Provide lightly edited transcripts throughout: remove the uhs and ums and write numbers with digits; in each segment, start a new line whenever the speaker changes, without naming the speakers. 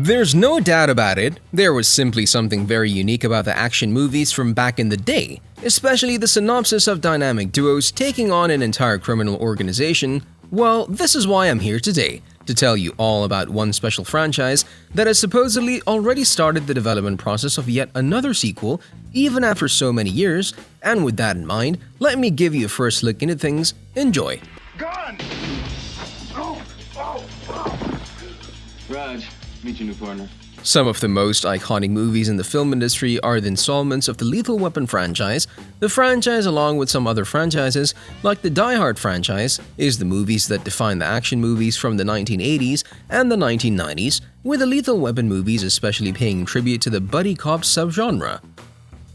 There's no doubt about it, there was simply something very unique about the action movies from back in the day, especially the synopsis of dynamic duos taking on an entire criminal organization. Well, this is why I'm here today, to tell you all about one special franchise that has supposedly already started the development process of yet another sequel, even after so many years. And with that in mind, let me give you a first look into things. Enjoy!
Gun!
Raj, meet your new partner.
Some of the most iconic movies in the film industry are the installments of the Lethal Weapon franchise. The franchise, along with some other franchises, like the Die Hard franchise, is the movies that define the action movies from the 1980s and the 1990s, with the Lethal Weapon movies especially paying tribute to the buddy cop subgenre.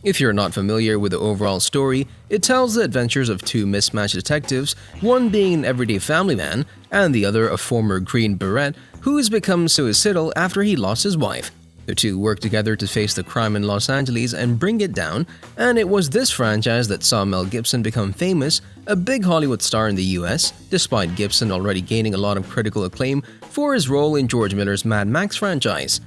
If you're not familiar with the overall story, it tells the adventures of two mismatched detectives, one being an everyday family man, and the other a former Green Beret who has become suicidal after he lost his wife. The two work together to face the crime in Los Angeles and bring it down, and it was this franchise that saw Mel Gibson become famous, a big Hollywood star in the US, despite Gibson already gaining a lot of critical acclaim for his role in George Miller's Mad Max franchise.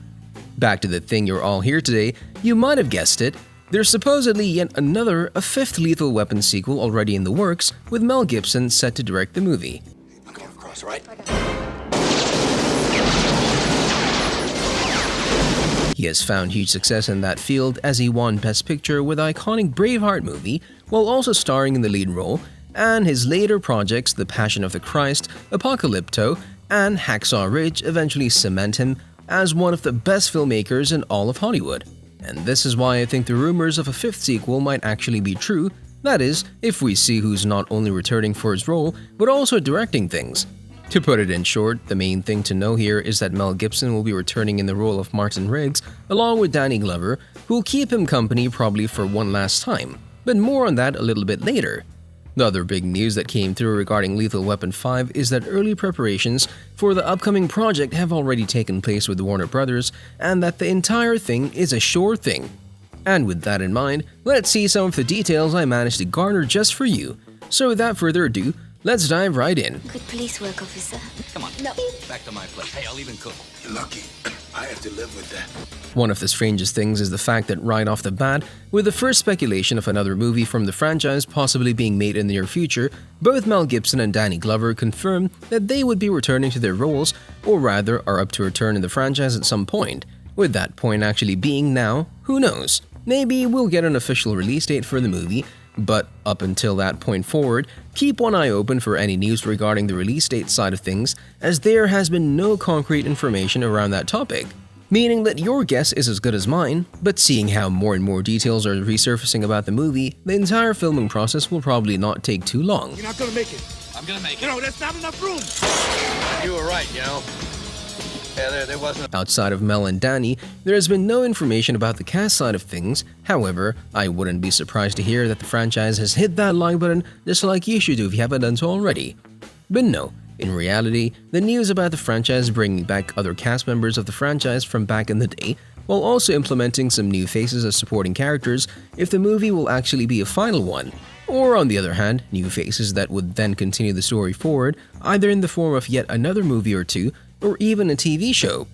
Back to the thing you're all here today, you might have guessed it. There's supposedly yet another, a fifth Lethal Weapon sequel already in the works, with Mel Gibson set to direct the movie.
I'm going across, right?
He has found huge success in that field as he won Best Picture with the iconic Braveheart movie, while also starring in the lead role, and his later projects The Passion of the Christ, Apocalypto, and Hacksaw Ridge eventually cement him as one of the best filmmakers in all of Hollywood. And this is why I think the rumors of a fifth sequel might actually be true, that is, if we see who's not only returning for his role, but also directing things. To put it in short, the main thing to know here is that Mel Gibson will be returning in the role of Martin Riggs, along with Danny Glover, who will keep him company probably for one last time, but more on that a little bit later. The other big news that came through regarding Lethal Weapon 5 is that early preparations for the upcoming project have already taken place with Warner Brothers, and that the entire thing is a sure thing. And with that in mind, let's see some of the details I managed to garner just for you. So without further ado, let's dive right in.
Good police work, officer.
Come on, back to my place. Hey, I'll even cook.
You're lucky. I have to live with that.
One of the strangest things is the fact that right off the bat, with the first speculation of another movie from the franchise possibly being made in the near future, both Mel Gibson and Danny Glover confirmed that they would be returning to their roles, or rather are up to return in the franchise at some point. With that point actually being now, who knows? Maybe we'll get an official release date for the movie, but up until that point forward, keep one eye open for any news regarding the release date side of things, as there has been no concrete information around that topic. Meaning that your guess is as good as mine, but seeing how more and more details are resurfacing about the movie, the entire filming process will probably not take too long.
You're not gonna make it.
I'm gonna make
You
it.
know, there's not enough room.
You were right, Yeah, there wasn't.
Outside of Mel and Danny, there has been no information about the cast side of things. However, I wouldn't be surprised to hear that the franchise has hit that like button just like you should do if you haven't done so already. But no, in reality, the news about the franchise bringing back other cast members of the franchise from back in the day, while also implementing some new faces as supporting characters if the movie will actually be a final one. Or on the other hand, new faces that would then continue the story forward, either in the form of yet another movie or two, or even a TV show.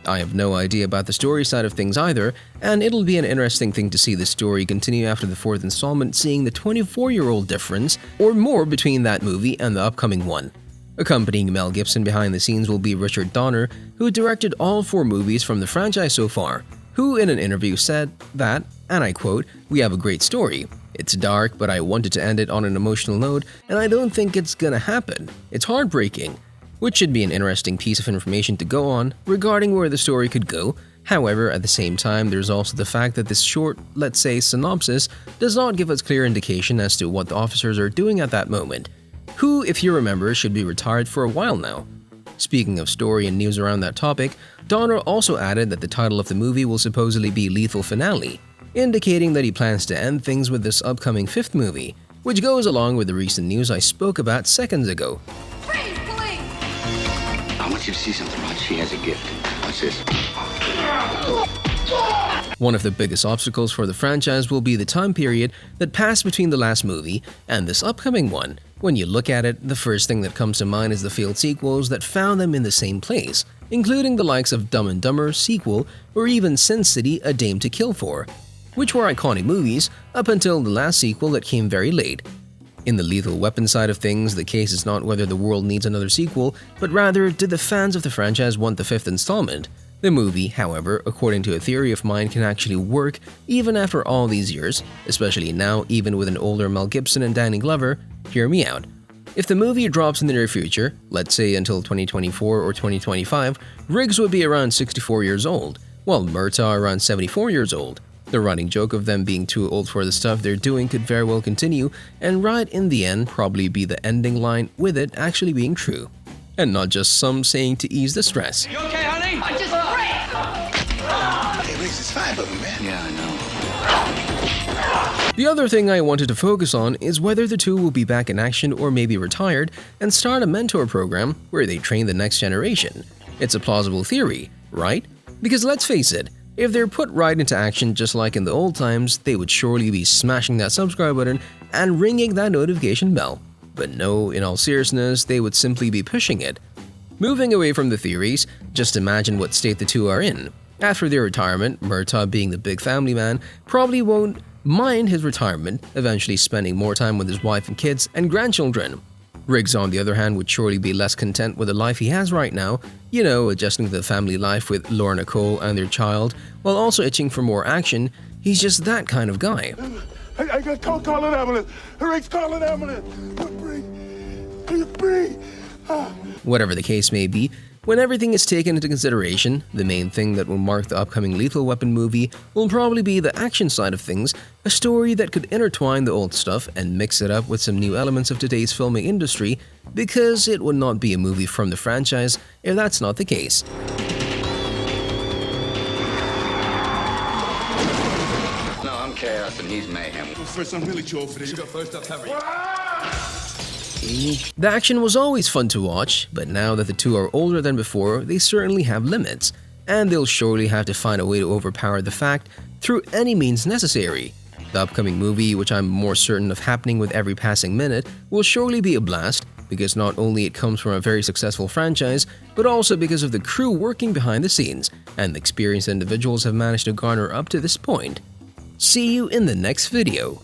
I have no idea about the story side of things either, and it'll be an interesting thing to see the story continue after the fourth installment, seeing the 24-year-old difference or more between that movie and the upcoming one. Accompanying Mel Gibson behind the scenes will be Richard Donner, who directed all 4 movies from the franchise so far, who in an interview said that, and I quote, "We have a great story. It's dark, but I wanted to end it on an emotional note, and I don't think it's gonna happen. It's heartbreaking." Which should be an interesting piece of information to go on regarding where the story could go. However, at the same time, there's also the fact that this short, let's say, synopsis does not give us clear indication as to what the officers are doing at that moment, who, if you remember, should be retired for a while now. Speaking of story and news around that topic, Donner also added that the title of the movie will supposedly be Lethal Finale, indicating that he plans to end things with this upcoming 5th movie, which goes along with the recent news I spoke about seconds ago.
Freeze, police!
I want you to see something, Raj. She has a gift. What's this?
One of the biggest obstacles for the franchise will be the time period that passed between the last movie and this upcoming one. When you look at it, the first thing that comes to mind is the failed sequels that found them in the same place. including the likes of Dumb and Dumber sequel or even Sin City: A Dame to Kill For, which were iconic movies up until the last sequel that came very late. In the Lethal Weapon side of things, the case is not whether the world needs another sequel, but rather did the fans of the franchise want the fifth installment. The movie, however, according to a theory of mine, can actually work even after all these years, especially now even with an older Mel Gibson and Danny Glover. Hear me out. If the movie drops in the near future, let's say until 2024 or 2025, Riggs would be around 64 years old, while Murtaugh around 74 years old. The running joke of them being too old for the stuff they're doing could very well continue, and right in the end probably be the ending line, with it actually being true. And not just some saying to ease the stress.
You okay, honey?
I just ran!
Hey, Riggs, there's 5 of them, man.
Yeah, I know.
The other thing I wanted to focus on is whether the two will be back in action or maybe retired and start a mentor program where they train the next generation. It's a plausible theory, right? Because let's face it, if they're put right into action just like in the old times, they would surely be smashing that subscribe button and ringing that notification bell. But no, in all seriousness, they would simply be pushing it. Moving away from the theories, just imagine what state the two are in. After their retirement, Murtaugh, being the big family man, probably won't mind his retirement, eventually spending more time with his wife and kids and grandchildren. Riggs, on the other hand, would surely be less content with the life he has right now, adjusting to the family life with Laura Nicole and their child, while also itching for more action. He's just that kind of guy.
I got call an ambulance. Riggs, call an ambulance. Breathe.
Whatever the case may be, when everything is taken into consideration, the main thing that will mark the upcoming Lethal Weapon movie will probably be the action side of things, a story that could intertwine the old stuff and mix it up with some new elements of today's filming industry, because it would not be a movie from the franchise if that's not the case.
No, I'm chaos and he's mayhem.
First, I'm really too old for this. You go first, I'll cover you.
The action was always fun to watch, but now that the two are older than before, they certainly have limits, and they'll surely have to find a way to overpower the fact through any means necessary. The upcoming movie, which I'm more certain of happening with every passing minute, will surely be a blast, because not only it comes from a very successful franchise, but also because of the crew working behind the scenes, and the experienced individuals have managed to garner up to this point. See you in the next video.